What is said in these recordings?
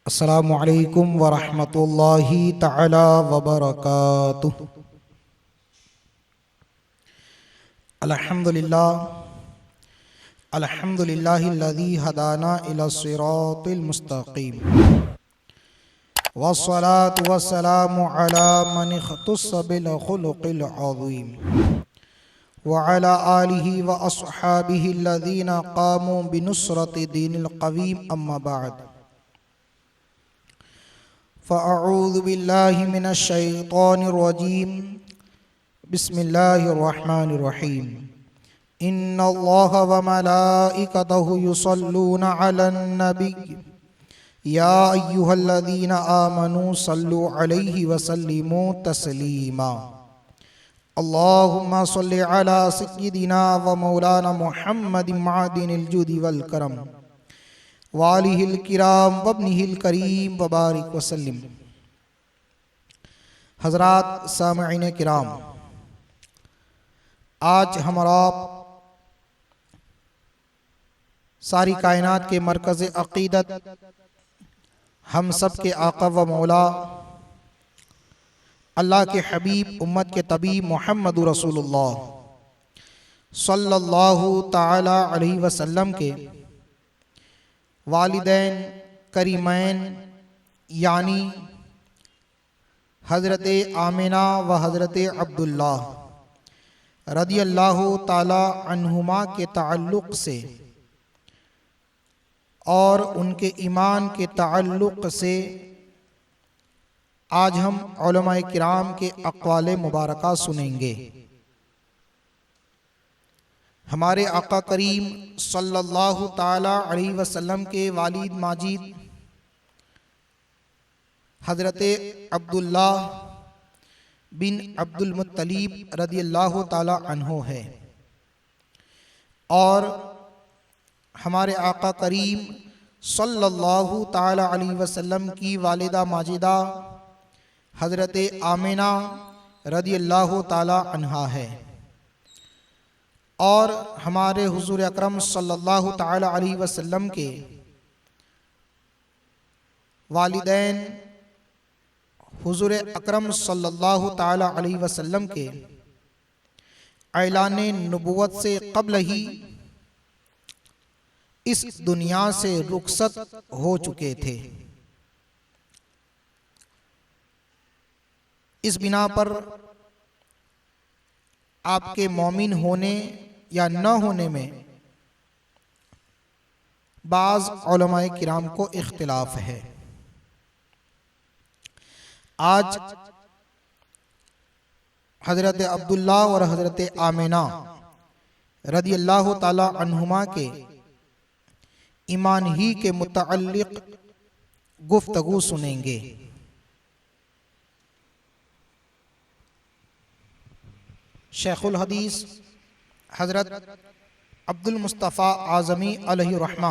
अस्सलामु अलैकुम वरहमतुल्लाहि तआला वबरकातुहू। अल्हम्दुलिल्लाहिल्लज़ी हदाना इला सिरातिल मुस्तक़ीम वस्सलातु वस्सलामु अला मन इख्तस्स बिल खुलुक़िल अज़ीम व अला आलिहि व अस्हाबिहि अल्लज़ीना क़ामू बिनुस्रति दीनिल क़वीम अम्मा बअद। फ़अऊज़ु बिल्लाहि मिनश शैतानिर रजीम। बिस्मिल्लाहिर रहमानिर रहीम। इन्नल्लाहा व मलाइकतहु युसल्लूना अलन नबी या अय्युहल्लज़ीना आमनू सल्लु अलैहि व सल्लिमू तस्लीमा। अल्लाहुम्मा सल्लि अला सय्यिदिना व मौलाना मुहम्मदिन मादिनिल जुदी वल करम वालिहिल किराम वब्निहिल करीम वबारिक वसल्लिम। हज़रात सामईन किराम, आज हमारा सारी कायनात के मरकज़ अक़ीदत, हम सब के आका व मौला, अल्लाह के हबीब, उम्मत के तबीब मुहम्मदुर रसूलुल्लाह सल्लल्लाहु ताला अलैहि वसल्लम के वालिदैन करीमैन यानी हज़रत आमिना व हज़रत अब्दुल्ला रदियल्लाहु ताला अन्हुमा के ताल्लुक़ से और उनके ईमान के ताल्लुक़ से आज हम उलमाए किराम के अक़वाले मुबारका सुनेंगे। हमारे आका करीम सल्लल्लाहु ताला अलैहि वसल्लम के वालिद माजिद हज़रत अब्दुल्ला बिन अब्दुल मुत्तलिब रदियल्लाहु ताला अन्हो है और हमारे आका करीम सल्लल्लाहु ताला अलैहि वसल्लम की वालिदा माजिदा हज़रत आमिना रदियल्लाहु ताला अन्हा है और हमारे हुज़ूर अकरम सल्लल्लाहु ताला अलैहि वसल्लम के वालिदैन हुज़ूर अकरम सल्लल्लाहु ताला अलैहि वसल्लम के ऐलान नबुव्वत से क़ब्ल ही इस दुनिया से रुखसत हो चुके थे। इस बिना पर आपके मोमिन होने या न होने में बाज़ उलमाए किराम को इख्तिलाफ है। आज हज़रत अब्दुल्ला और हज़रत आमिना रदियल्लाहु ताला अन्हुमा के ईमान ही के मुतअल्लिक़ गुफ्तगू सुनेंगे। शेखुल हदीस हज़रत अब्दुल मुस्तफ़ा आज़मी अलैहि रहमा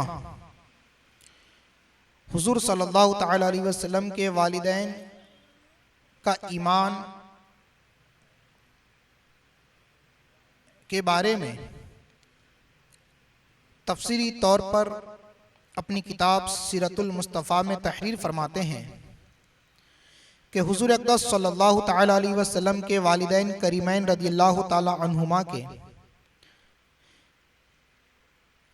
हुज़ूर सल्लल्लाहु ताला अलैहि वसल्लम के वालिदैन का ईमान के बारे में तफसीली तौर पर अपनी किताब सीरतुल मुस्तफ़ा में तहरीर फरमाते हैं कि हुज़ूर अक़दस सल्लल्लाहु ताला अलैहि वसल्लम के वालिदैन करीमैन रदियल्लाहु ताला अन्हुमा के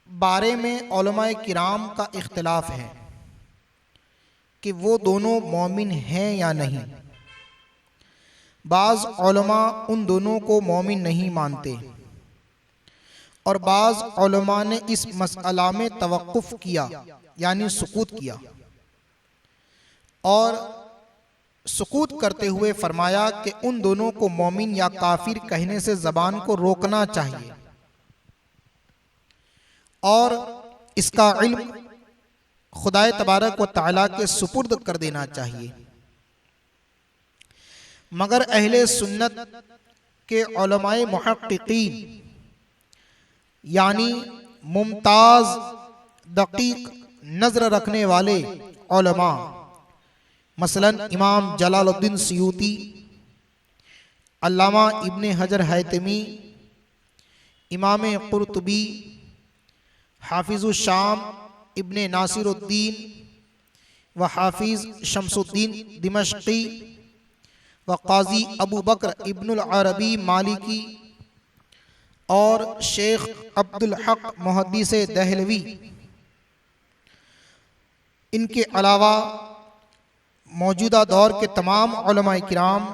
बारे में उलमाए किराम का इख्तिलाफ है कि वो दोनों मोमिन हैं या नहीं। बाज़ उलमा उन दोनों को मोमिन नहीं मानते और बाज़ उलमा ने इस मसअला में तवक्कुफ़ किया यानी सुकूत किया और सुकूत करते हुए फरमाया कि उन दोनों को मोमिन या काफिर कहने से ज़बान को रोकना चाहिए और इसका इल्म खुदाए तबारक व तआला के सुपुर्द कर देना चाहिए। मगर अहले सुन्नत के उलमाए मुहक्किकीन यानी मुमताज़ दकीक नज़र रखने वाले उलमा मसलन इमाम जलालुद्दीन सियूती, अल्लामा इब्ने हजर हैतमी, इमाम कुर्तुबी, हाफिज़ुश शाम इब्ने नासिरुद्दीन, व हाफिज़ शमसुद्दीन दिमश्की व काजी अबू बकर इब्नुल अरबी मालिकी और शेख अब्दुल हक मुहद्दिस दहलवी, इनके अलावा मौजूदा दौर के तमाम उलमाए किराम,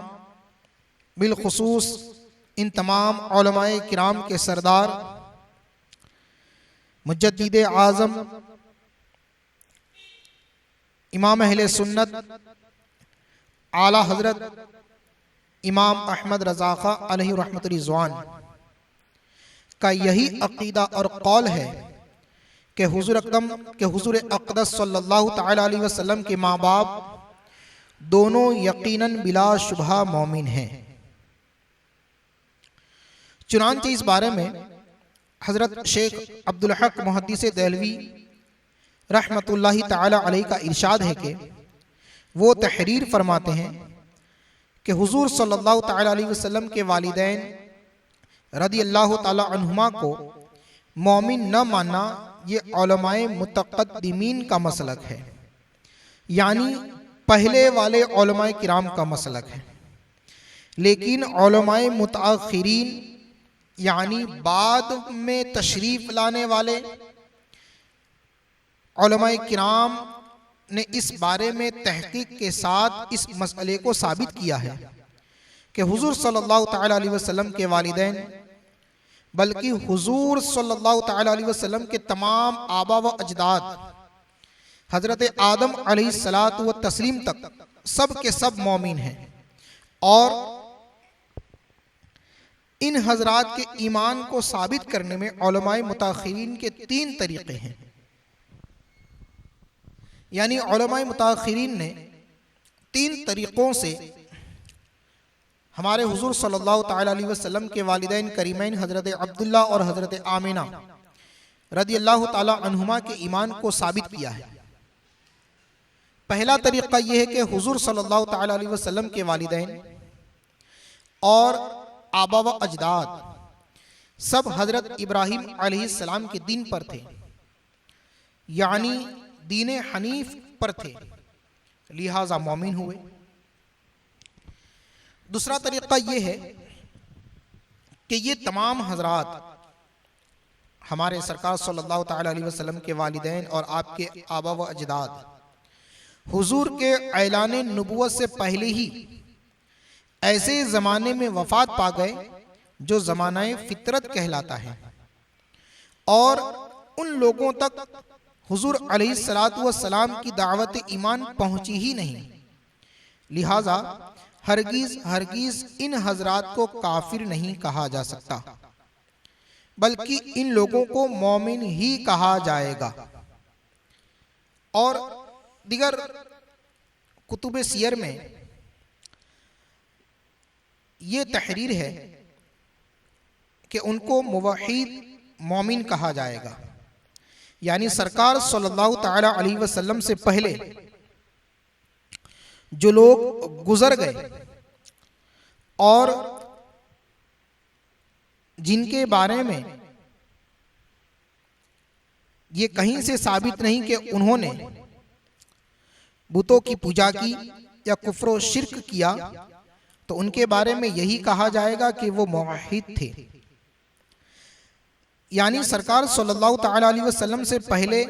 बिलखुसूस इन तमाम उलमाए किराम के सरदार मुजद्दिद आज़म इमाम अहले सुन्नत आला हज़रत इमाम अहमद रज़ा ख़ा अलैहि रहमतुर रिज़वान का यही अक़ीदा और कौल है कि हुज़ूर अक़दस सल्लल्लाहु तआला अलैहि वसल्लम के माँ बाप दोनों यकीनन बिला शुबहा मोमिन हैं। चुनांचे इस बारे में हज़रत शेख अब्दुल हक मुहद्दिस दहलवी रहमतुल्लाहि तआला अलैहि का इरशाद है कि वो तहरीर फरमाते हैं कि हुज़ूर सल्लल्लाहु तआला अलैहि वसल्लम के वालिदैन रदियल्लाहु ताला अन्हुमा को मोमिन न मानना ये उलमाए मुतक़द्दिमीन का मसलक है, यानी पहले वाले उलमाए किराम का मसलक है। लेकिन उलमाए मुतअख़िरीन यानी बाद में तशरीफ़ लाने वाले उलमाए किराम ने इस बारे में तहक़ीक़ के साथ इस मसले को साबित किया है कि हुज़ूर सल्लल्लाहु तआला अलैहि वसल्लम के वालिदैन बल्कि हुज़ूर सल्लल्लाहु तआला अलैहि वसल्लम के तमाम आबा व अजदाद हज़रत आदम अलैहिस्सलातु व तस्लीम तक सब के सब मोमिन हैं और इन हजरात के ईमान को साबित करने में उलमाए मुताखिरीन के 3 तरीक़े हैं। यानी उलमाए मुताखिरीन ने 3 तरीक़ों से हमारे हुज़ूर सल्लल्लाहु तआला अलैहि वसल्लम के वालिदैन करीमैन हज़रत अब्दुल्ला और हज़रत आमिना रदियल्लाहु ताला अन्हुमा के ईमान को साबित किया है। पहला तरीक़ा यह है कि हुज़ूर सल्लल्लाहु तआला अलैहि वसल्लम के वालिदैन और आबा व अजदाद सब हज़रत इब्राहीम अलैहिस्सलाम के दीन पर थे, यानी दीन हनीफ पर थे, लिहाजा मोमिन हुए। दूसरा तरीक़ा ये है कि ये तमाम हजरात हमारे सरकार सल्लल्लाहु तआला अलैहि वसल्लम के वालिदैन और आपके आबा व अजदाद हुजूर के ऐलान नबुव्वत से पहले ही ऐसे ज़माने में वफ़ात पा गए जो ज़मानाए फितरत कहलाता है और उन लोगों तक हुजूर अलैहिस्सलातु वस्सलाम की दावत ईमान पहुँची ही नहीं। लिहाजा हरगिज़ इन हजरात को काफिर नहीं कहा जा सकता, बल्कि इन लोगों को मोमिन ही कहा जाएगा। और दिगर कुतुब सियर में ये तहरीर है कि उनको मुवहिद मोमिन कहा जाएगा, यानी सरकार सल्लल्लाहु तआला अलैहि वसल्लम से पहले जो लोग गुजर गए और जिनके बारे में ये कहीं से साबित नहीं कि उन्होंने बुतों की पूजा की या कुफ्र व शिर्क किया, तो उनके बारे में यही कहा जाएगा कि वो मुवहिद थे। यानी सरकार सल्लल्लाहु तआला अलैहि वसल्लम से पहले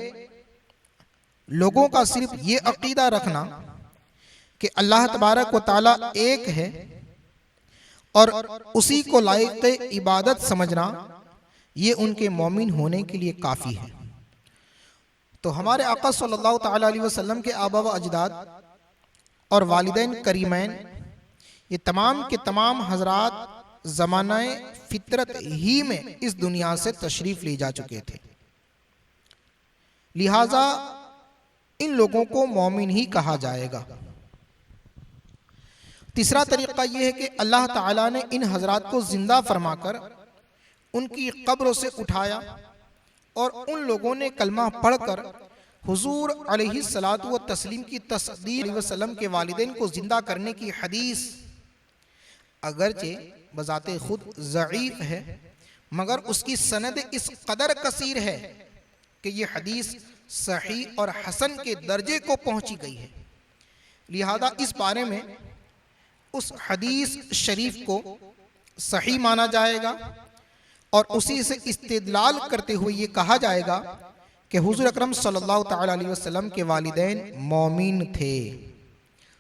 लोगों का सिर्फ ये अकीदा रखना कि अल्लाह तबारक व तआला एक है और उसी को लायक इबादत समझना, ये उनके मोमिन होने के लिए काफ़ी है। तो हमारे आका सल्लल्लाहु तआला अलैहि वसल्लम के आबा व अजदाद और वालिदैन करीमैन ये तमाम के तमाम हजरात ज़मानाए फितरत ही में इस दुनिया से तशरीफ़ ले जा चुके थे, लिहाजा इन लोगों को मोमिन ही कहा जाएगा। तीसरा तरीक़ा यह है कि अल्लाह ताला ने इन हजरात को जिंदा फरमाकर उनकी कब्रों से उठाया और उन लोगों ने कलमा पढ़कर हुजूर अलैहिस्सलातु व तस्लीम की तस्दीक वसल्लम के वालिदैन को जिंदा करने की हदीस अगरचे बजाते खुद ज़ईफ़ है, मगर उसकी सनद इस कदर कसीर है कि ये हदीस सही और हसन के दर्जे को पहुंची गई है। लिहाजा इस बारे में उस हदीस शरीफ को सही माना जाएगा और उसी से इस्तिदलाल करते हुए ये कहा जाएगा कि हुज़ूर अकरम सल्लल्लाहु तआला अलैहि वसल्लम के वालिदैन मोमिन थे,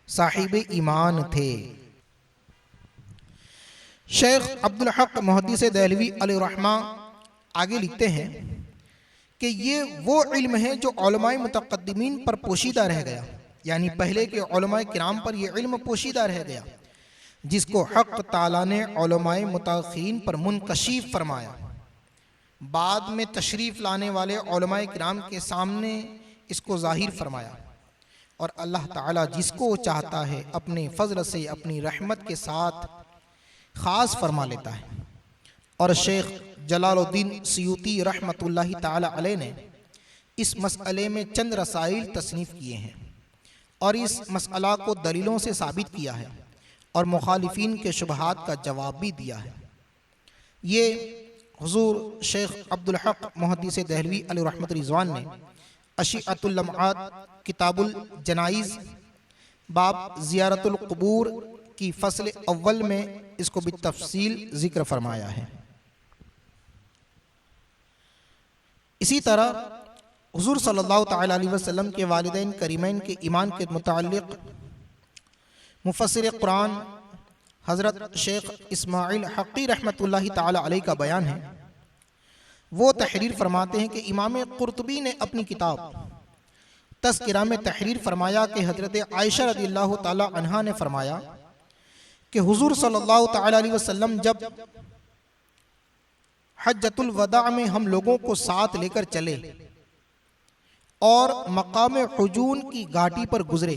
साहिब ईमान थे। शेख अब्दुल हक मुहद्दिस देहलवी अलैहिर्रहमा आगे लिखते हैं कि ये वो इल्म है जो उलमाए मुतक़द्दिमीन पर पोशीदा रह गया, यानी पहले के उलमाए किराम पर यह इल्म पोशीदा रह गया, जिसको हक़ ताला ने उलमाए मुतअख़्खिरीन पर मुनकशिफ फरमाया। बाद में तशरीफ़ लाने वाले उलमाए किराम के सामने इसको ज़ाहिर फरमाया और अल्लाह ताला जिसको चाहता है अपने फ़ज़ल से अपनी रहमत के साथ ख़ास फरमा लेता है। और शेख जलालुद्दीन सियूती रहमतुल्लाहि ताला अलैह ने इस मसअले में चंद रसाइल तसनीफ़ किए हैं और इस मसअला को दलीलों से साबित किया है और मुखालिफिन के शुबहात का जवाब भी दिया है। ये हुज़ूर शेख अब्दुल हक मुहद्दिस देहलवी अलैहि रिज़वान ने अशीअतुल लम्हात किताबुल जनाइज़ बाब ज़ियारतुल क़ुबूर की फ़स्ल अव्वल में इसको बितफ़सील ज़िक्र फरमाया है। इसी तरह हुज़ूर सल्लल्लाहु तआला अलैहि वसल्लम के वालिदैन करीमैन के ईमान के मुताल्लिक़ मुफ़स्सिर कुरान हज़रत शेख इस्माइल हक़ी रहमतुल्लाहि ताला अलैह का बयान है। वो तहरीर फरमाते हैं कि इमाम क़ुरतुबी ने अपनी किताब तज़किरा में तहरीर फरमाया कि हज़रत आयशा रज़ियल्लाहु ताला अन्हा ने फरमाया कि हुज़ूर सल्लल्लाहु तआला अलैहि वसल्लम जब हज्जतुल वदा में हम लोगों को साथ लेकर चले और मकाम हुजून की घाटी पर गुजरे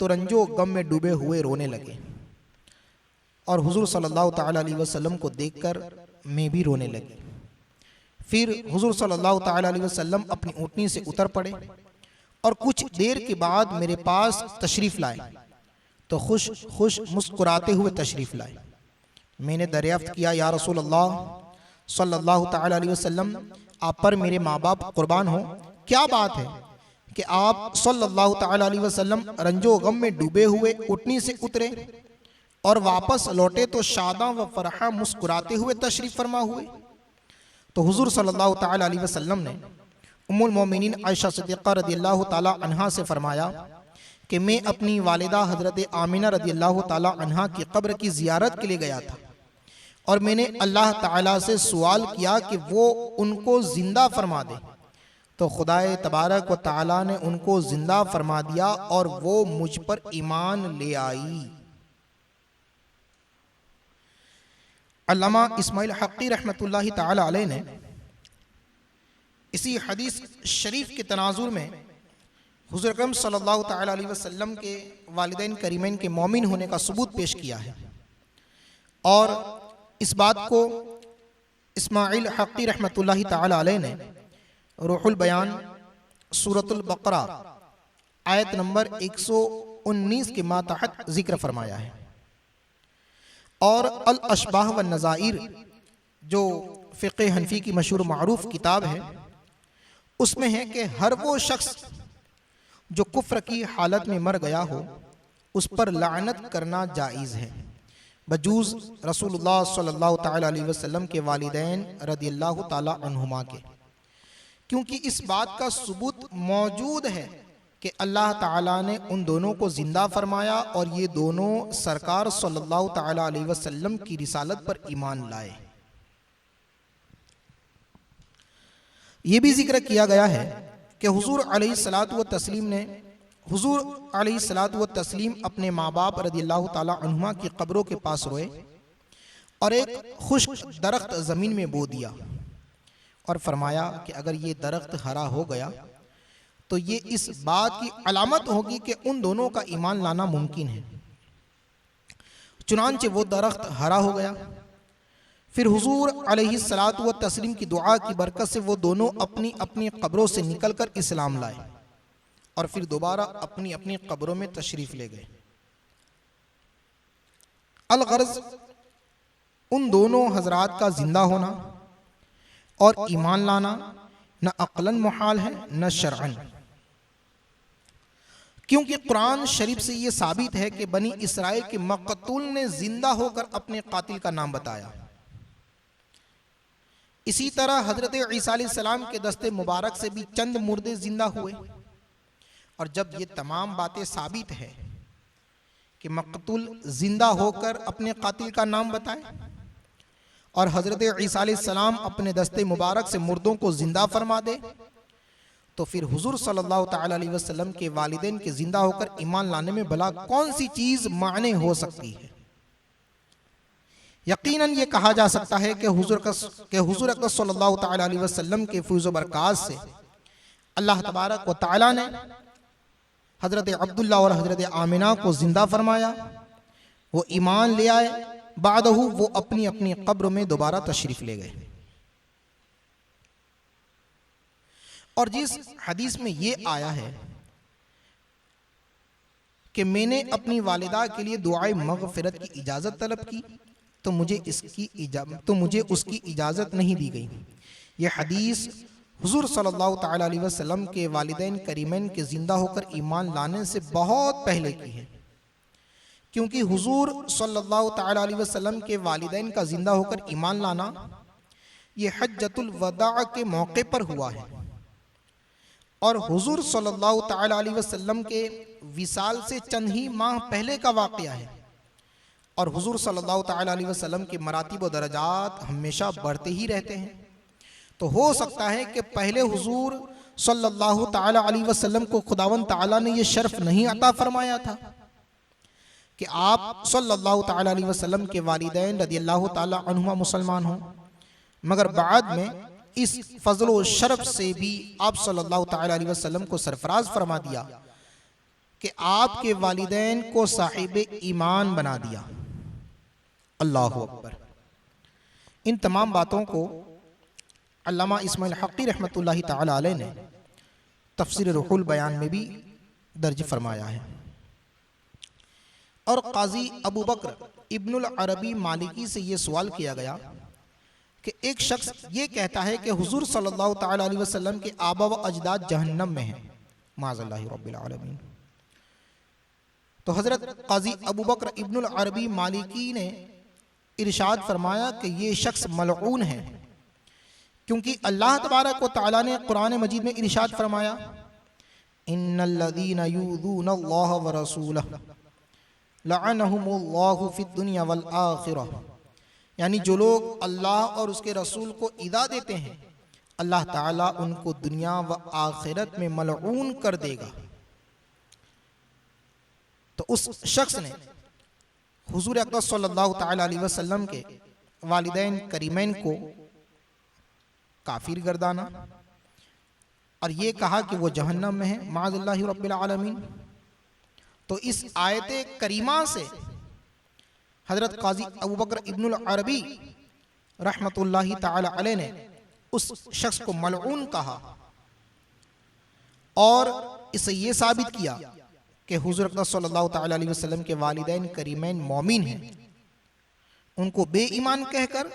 तो रंजो गम में डूबे हुए रोने लगे और हुजूर सल्लल्लाहु तआला अलैहि वसल्लम को देखकर मैं भी रोने लगी। फिर हुजूर सल्लल्लाहु तआला अलैहि वसल्लम अपनी ऊँटनी से उतर पड़े और कुछ देर के बाद मेरे पास तशरीफ़ लाए तो खुश खुश मुस्कुराते हुए तशरीफ़ लाए। मैंने दरियाफ्त किया, या रसूल अल्लाह सल्लल्लाहु तआला अलैहि वसल्लम, आप पर मेरे माँ बाप कुर्बान हो, क्या बात है कि आप सल्लल्लाहु तआला अलैहि वसल्लम रंजो गम में डूबे हुए ऊँटनी से उतरे और वापस लौटे तो शादा व फरहा मुस्कुराते हुए तशरीफ़ फरमा हुए। तो हुज़ूर सल्लल्लाहु तआला अलैहि वसल्लम ने उम्मुल मोमिनीन आयशा सिद्दीक़ा रज़ियल्लाहु ताला अन्हा से फरमाया कि मैं अपनी वालिदा हज़रत आमिना रज़ियल्लाहु ताला अन्हा की कब्र की ज़ियारत के लिए गया था और मैंने अल्लाह ताला से सवाल किया कि वो उनको ज़िंदा फरमा दे, तो खुदाए तबारक व ताला ने उनको ज़िंदा फरमा दिया और वो मुझ पर ईमान ले आई। अल्लामा इस्माइल हक़ी रहमतुल्लाहि ताला अलैह ने इसी हदीस शरीफ के तनाजुर में हुज़ूर अकरम सल्लल्लाहु तआला अलैहि वसल्लम के वालिदैन करीमैन के मोमिन होने का सबूत पेश किया है और इस बात को इस्माइल हक़ी रहमतुल्लाहि ताला अलैह ने रूहुल बयान सूरतुल बक़रा आयत नंबर 119 के मातहत ज़िक्र फरमाया है। और अल अशबाह व नज़ाइर जो फ़िक़्ह हनफ़ी की मशहूर मारूफ़ किताब है, उसमें है कि हर वो शख्स जो कुफ्र की हालत में मर गया हो उस पर लानत करना जायज़ है, बजूज़ रसूलुल्लाह सल्लल्लाहु तआला अलैहि वसल्लम के वालिदैन रज़ियल्लाहु ताला अन्हुमा के, क्योंकि इस बात का सबूत मौजूद है कि अल्लाह ताला ने उन दोनों को ज़िंदा फरमाया और ये दोनों सरकार सल्लल्लाहु तआला अलैहि वसल्लम की रिसालत पर ईमान लाए। ये भी जिक्र किया गया है कि हुज़ूर अलैहिस्सलातु व तस्लीम ने हुज़ूर अलैहिस्सलातु व तस्लीम अपने माँ बाप रज़ियल्लाहु ताला अन्हुमा की कब्रों के पास रोए और एक खुश्क दरख्त ज़मीन में बो दिया और फरमाया कि अगर ये दरख्त हरा हो गया तो ये इस बात की अलामत होगी कि उन दोनों का ईमान लाना मुमकिन है। चुनांचे वो दरख्त हरा हो गया। फिर हुजूर अलैहिस्सलातु व तस्लीम की दुआ की बरकत से वो दोनों अपनी अपनी कब्रों से निकलकर इस्लाम लाए और फिर दोबारा अपनी अपनी कब्रों में तशरीफ़ ले गए। अलगर्ज़ उन दोनों हजरात का जिंदा होना और ईमान लाना न अक़लन मुहाल है न शरअन, क्योंकि कुरान शरीफ से ये साबित है कि बनी इसराइल के मक़तूल ने जिंदा होकर अपने कातिल का नाम बताया। इसी तरह हजरत ईसा अलैहिस्सलाम के दस्ते मुबारक से भी चंद मुर्दे जिंदा हुए। और जब ये तमाम बातें साबित है कि मक़तूल जिंदा होकर अपने कातिल का नाम बताए और हजरत ईसा अलैहिस्सलाम अपने दस्ते मुबारक से मुर्दों को जिंदा फरमा दे, तो फिर हुजूर सल्लल्लाहु ताला अलैहि वसल्लम के वालिदैन के जिंदा होकर ईमान लाने में भला कौन सी चीज माने हो सकती है। यकीनन ये कहा जा सकता है कि हुजूर अक़दस सल्लल्लाहु ताला अलैहि वसल्लम के फैज़ व बरक़ात से अल्लाह तबारक व तआला ने हजरत अब्दुल्ला और हजरत आमिना को जिंदा फरमाया, वो ईमान ले आए, बादहू वो अपनी अपनी कब्र में दोबारा तशरीफ ले गए। और जिस हदीस में ये आया है कि मैंने अपनी वालिदा के लिए दुआए मग़फ़िरत की इजाज़त तलब की तो मुझे उसकी इजाज़त नहीं दी गई। यह हदीस हुजूर सल्लल्लाहु ताला अलैहि वसल्लम के वालिदैन करीमैन के ज़िंदा होकर ईमान लाने से बहुत पहले की है, क्योंकि हुजूर सल्लल्लाहु ताला अलैहि वसल्लम के वालिदैन का ज़िंदा होकर ईमान लाना ये हज्जतुल वदा के मौके पर हुआ है और हुजूर सल्लल्लाहु ताला अलैहि वसल्लम के विसाल से चंद ही माह पहले का वाक़या है। और हुजूर सल्लल्लाहु ताला अलैहि वसल्लम के मरातिब व दरजात हमेशा बढ़ते ही रहते हैं। तो हो सकता है कि पहले हुजूर सल्लल्लाहु ताला अलैहि वसल्लम को खुदावंद ताला ने यह शर्फ नहीं अता फरमाया था कि आप सल्लल्लाहु ताला अलैहि वसल्लम के वालिदैन रदियल्लाहु ताला अन्हुमा मुसलमान हों, मगर बाद में इस फजल व शरफ से भी आप सल्लल्लाहु ताला अलैहि वसल्लम को सरफराज फरमा दिया कि आपके वालिदैन को साहिब ईमान बना दिया। अल्लाहु अकबर। इन तमाम बातों को अल्लामा इस्माइल हक़ी रहमतुल्लाहि ताला अलैह ने तफसीर रूहुल बयान में भी दर्ज फरमाया है। और काजी अबू बकर इब्नुल अरबी मालिकी से ये सवाल किया गया कि एक शख्स ये कहता है कि हुजूर सल्लल्लाहु ताला अलैहि वसल्लम के आबा व अजदाद जहन्नम में हैं, माज़अल्लाहि रब्बिल आलमीन। तो हज़रत काजी अबू बकर इब्नुल अरबी मालिकी ने इरशाद फरमाया कि ये शख्स मलऊन है, क्योंकि अल्लाह तबारक व तआला ने कुरान मजीद में इरशाद फरमाया, इन्नल्लज़ीना यूज़ूनल्लाह व रसूलहु लअनहुमुल्लाहु फिद्दुनिया वल आखिरह, यानी जो लोग अल्लाह और उसके रसूल को ईदा देते हैं अल्लाह ताला उनको दुनिया व आखिरत में मलऊन कर देगा। तो उस शख्स ने हुजूर अक़दस सल्लल्लाहु ताला अलैहि वसल्लम के वालिदैन करीमैन को काफिर गर्दाना और ये कहा कि वो जहन्नम में है, माज़अल्लाहि रब्बिल आलमीन। तो इस आयत करीमा से हजरत काजी अबू बकर इब्नुल अरबी रहमतुल्लाहि ताला अलैह ने उस शख्स को मलऊन कहा और इसे ये साबित किया कि हुजूर अक़दस सल्लल्लाहु ताला अलैहि वसल्लम के वालिदैन करीमैन मोमिन हैं। उनको बेईमान कहकर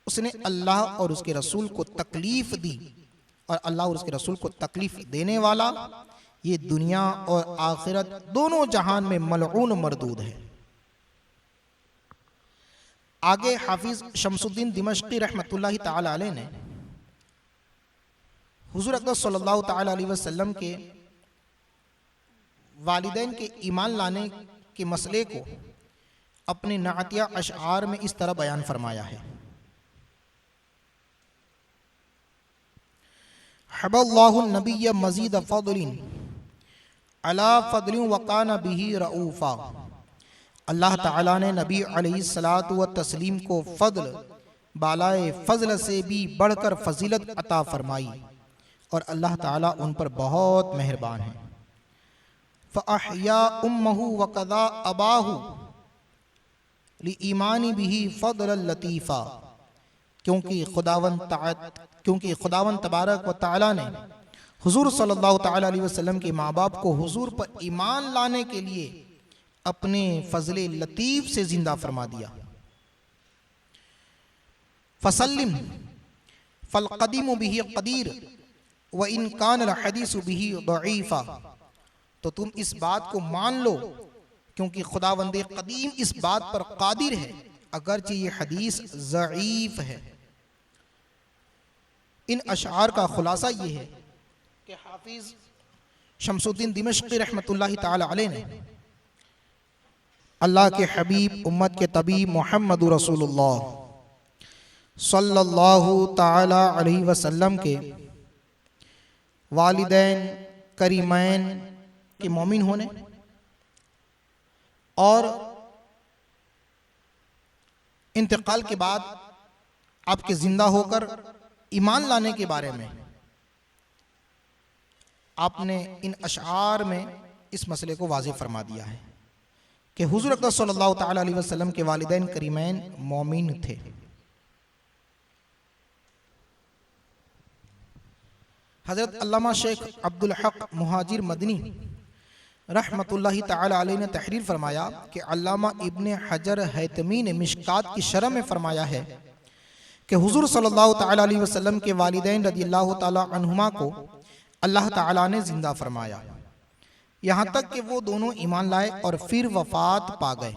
उसने अल्लाह और उसके रसूल को तकलीफ दी और अल्लाह और उसके रसूल को तकलीफ देने वाला ये दुनिया और आखिरत दोनों जहान में मलऊन मरदूद है। आगे हाफिज शमसुद्दीन दिमश्की रहमतुल्लाहि ताला अलैह ने हुजूर अक़दस सल्लल्लाहु ताला अलैहि वसल्लम के वालिदैन के ईमान लाने के मसले को अपने नातिया अशआर में इस तरह बयान फरमाया है। हबल्लाहु नबिय्य मज़ीद फ़द्लिन अला फ़द्लिन वकाना बिही रऊफ़ा, अल्लाह ताला ने नबी अलैहिस्सलातु व तस्लीम को फ़ज़ल बालाए फ़ज़ल से भी बढ़कर फ़जीलत अता फरमाई और अल्लाह ताला उन पर बहुत मेहरबान है। फ़अहया उम्महु व क़ज़ा अबाहु लिईमानी बिही फ़द्लन लतीफ़ा, क्योंकि खुदावंद तबारक व तआला ने हुजूर सल्लल्लाहु ताला अलैहि वसल्लम के माँ बाप को हुजूर पर ईमान लाने के लिए अपने फजले लतीफ़ से जिंदा फरमा दिया। फसल्लिम फलक़दीम बिही क़दीर व इन कान हदीस बिही दईफा, तो तुम इस बात को मान लो क्योंकि खुदावंद कदीम इस बात पर कादिर है अगरचे ये हदीस ज़ईफ है। इन अशआर का खुलासा ये है कि हाफिज शमसुद्दीन दिमश्की रहमतुल्लाहि ताला अलैह ने अल्लाह के हबीब उम्मत के तबीब मोहम्मद रसूलुल्लाह सल्लल्लाहु ताला अलैहि वसल्लम के वालिदैन करीमैन के मोमिन होने और इंतकाल के बाद आपके जिंदा होकर ईमान लाने के बारे में आपने इन अशआर में इस मसले को वाज़ेह फरमा दिया है कि हुज़ूर अक़दस सल्लल्लाहु ताला अलैहि वसल्लम के वालिदैन करीमैन मोमिन थे। हज़रत अल्लामा शेख अब्दुल हक मुहाजिर मदनी रहमतुल्लाहि ताला अलैह ने तहरीर फरमाया कि अल्लामा इब्ने हजर हैतमी ने मिशकात की शरह में फरमाया है कि हुज़ूर सल्लल्लाहु ताला अलैहि वसल्लम के वालिदैन रज़ियल्लाहु ताला अन्हुमा को अल्लाह ताला ने जिंदा फरमाया, यहाँ तक कि वो दोनों ईमान लाए और फिर वफात पा गए।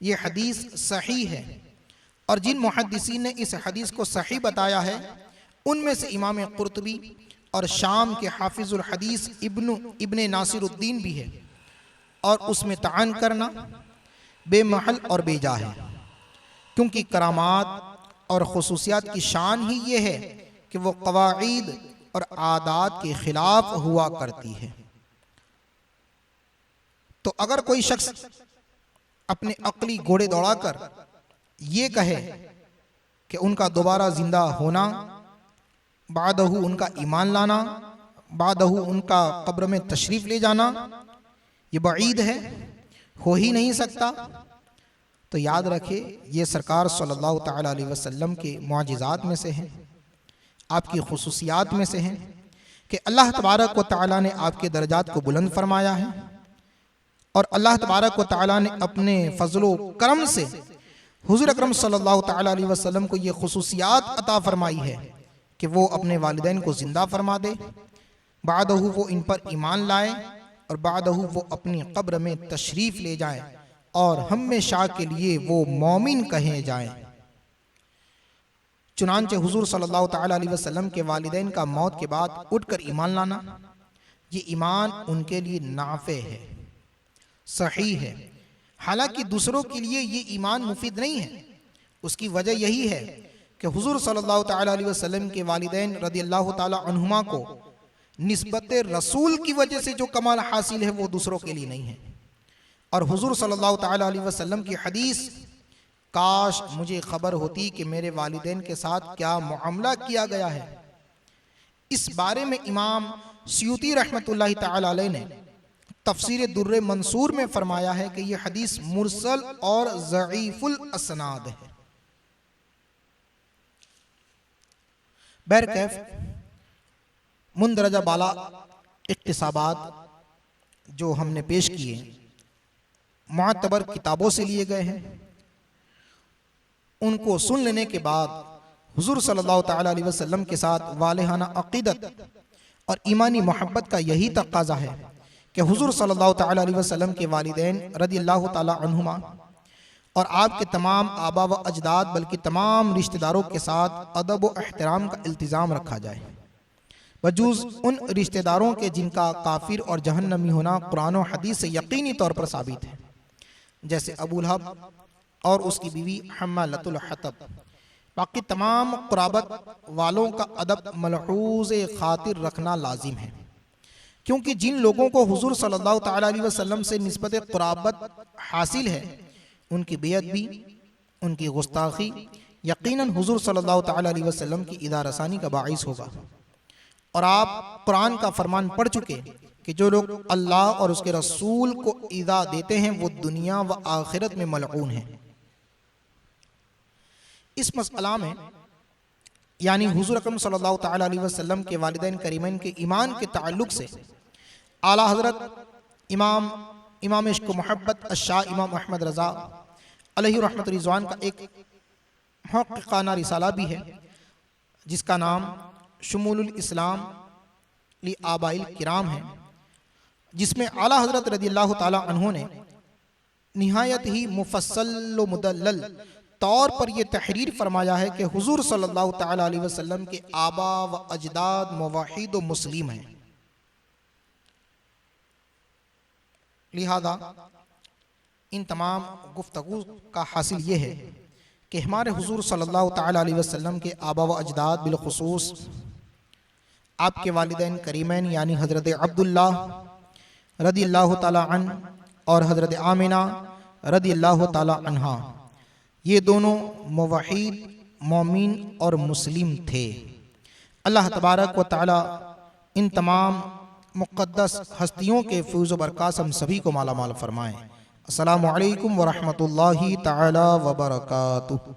ये हदीस सही है और जिन मुहद्दिसीन ने इस हदीस को सही बताया है उनमें से इमाम कुर्तुबी और शाम के हाफिजुल हदीस इब्ने नासिरुद्दीन भी है और उसमें तान करना बेमहल और बेजा है, क्योंकि करामात और खुसूसियात की शान ही ये है कि वो कवाईद और आदात के खिलाफ हुआ करती है। तो अगर कोई शख्स अपने अक्ली घोड़े दौड़ाकर ये कहे कि उनका दोबारा जिंदा होना, बादहू उनका ईमान लाना, बादहू उनका कब्र में तशरीफ ले जाना, ये बईद है, हो ही नहीं सकता, तो याद रखे ये सरकार सल्लल्लाहु ताला अलैहि वसल्लम के मुआजिज़ात में से हैं, आपकी खुसूसियात में से हैं कि अल्लाह तबारक व तआला ने आपके दर्जात को बुलंद फरमाया है और अल्लाह तबारक व तआला ने अपने फजलो करम से हुज़ूर अकरम सल्लल्लाहु ताला अलैहि वसल्लम को ये खुसूसियात अता फरमाई है कि वो अपने वालिदैन को जिंदा फरमा दे, बादहू वो इन पर ईमान लाए और बादहू वो अपनी कब्र में तशरीफ़ ले जाएं और हमेशा के लिए वो मोमिन कहे जाएं। चुनांचे हुजूर सल्लल्लाहु ताला अलैहि वसल्लम के वालिदैन का मौत के बाद उठकर ईमान लाना, ये ईमान उनके लिए नाफे है, सही है। हालांकि दूसरों के लिए ये ईमान मुफीद नहीं है। उसकी वजह यही है कि हुजूर सल्लल्लाहु ताला अलैहि वसल्लम के वालिदैन रदियल्लाहु ताला अन्हुमा को निस्बत रसूल की वजह से जो कमाल हासिल है वो दूसरों के लिए नहीं है। और हुजूर सल्लल्लाहु ताला अलैहि वसल्लम की हदीस, काश मुझे खबर होती कि मेरे वालिदैन के साथ क्या मुआमला किया गया है, इस बारे में इमाम सयूती रहमतुल्लाहि ताला अलैह ने तफसीर दुर्र मंसूर में फरमाया है कि यह हदीस मुरसल और ज़ईफुल असनाद है। बहरकैफ मुंदरजा बाला इक्तिसाबात जो हमने पेश किए मुअतबर किताबों से लिए गए हैं, उनको सुन लेने के बाद हुजूर सल्लल्लाहु ताला अलैहि वसल्लम के साथ वालिहाना अक़ीदत और ईमानी मोहब्बत का यही तक़ाज़ा है कि हुजूर सल्लल्लाहु ताला अलैहि वसल्लम के वालिदैन रदियल्लाहु ताला अन्हुमा और आपके तमाम आबा व अजदाद बल्कि तमाम रिश्तेदारों के साथ अदब व एहतराम का इल्तिज़ाम रखा जाए, बजूज़ उन रिश्तेदारों के जिनका काफिर और जहन्नमी होना कुरान और हदीस से यकीनी तौर पर साबित है, जैसे अबू लहब और उसकी बीवी हम्मालतुल हतब। बाकी तमाम कुराबत वालों का अदब मलहूज़ खातिर रखना लाजिम है, क्योंकि जिन लोगों को हुजूर सल्लल्लाहु ताला अलैहि वसल्लम से निस्बत कुराबत हासिल है उनकी बेअत भी, उनकी गुस्ताखी यकीनन हुजूर सल्लल्लाहु ताला अलैहि वसल्लम की इदारसानी का बाइस होगा। और आप कुरान का फरमान पढ़ चुके कि जो लोग अल्लाह और उसके रसूल को ईज़ा देते हैं वो दुनिया व आखिरत में मलऊन हैं। इस मसला में यानी हुजूर अकरम सल्लल्लाहु ताला अलैहि वसल्लम के वालिदैन करीमैन के ईमान के ताल्लुक से आला हज़रत इमाम इश्क़ मोहब्बत अशाह इमाम अहमद रज़ा अलैहि रहमत रिज़वान का एक मुहक़्क़िक़ाना रिसाला भी है जिसका नाम शुमूलुल इस्लाम ली आबाइल किराम है, जिसमें आला हजरत रज़ियल्लाहु ताला अन्हु ने निहायत ही मुफस्सल व मुदल्लल तौर पर यह तहरीर फरमाया है कि हुजूर सल्लल्लाहु ताला अलैहि वसल्लम के आबा व अजदाद मुवाहिद व मुस्लिम हैं। लिहाजा इन तमाम गुफ्तगू का हासिल ये है कि हमारे हुजूर सल्लल्लाहु ताला अलैहि वसल्लम के आबा व अजदाद बिलखुसूस आपके वालिदैन करीमैन यानी हज़रत अब्दुल्लाह रज़ियल्लाहु ताला अन्हु और हज़रत आमिना रज़ियल्लाहु ताला अन्हा, ये दोनों मुवहिद मोमिन और मुस्लिम थे। अल्लाह तबारक व तआला इन तमाम मुक़द्दस हस्तियों के फैज़ व बरक़ात हम सभी को माला माल फरमाएँ। अस्सलामु अलैकुम व रहमतुल्लाहि तआला व बरकातुहू।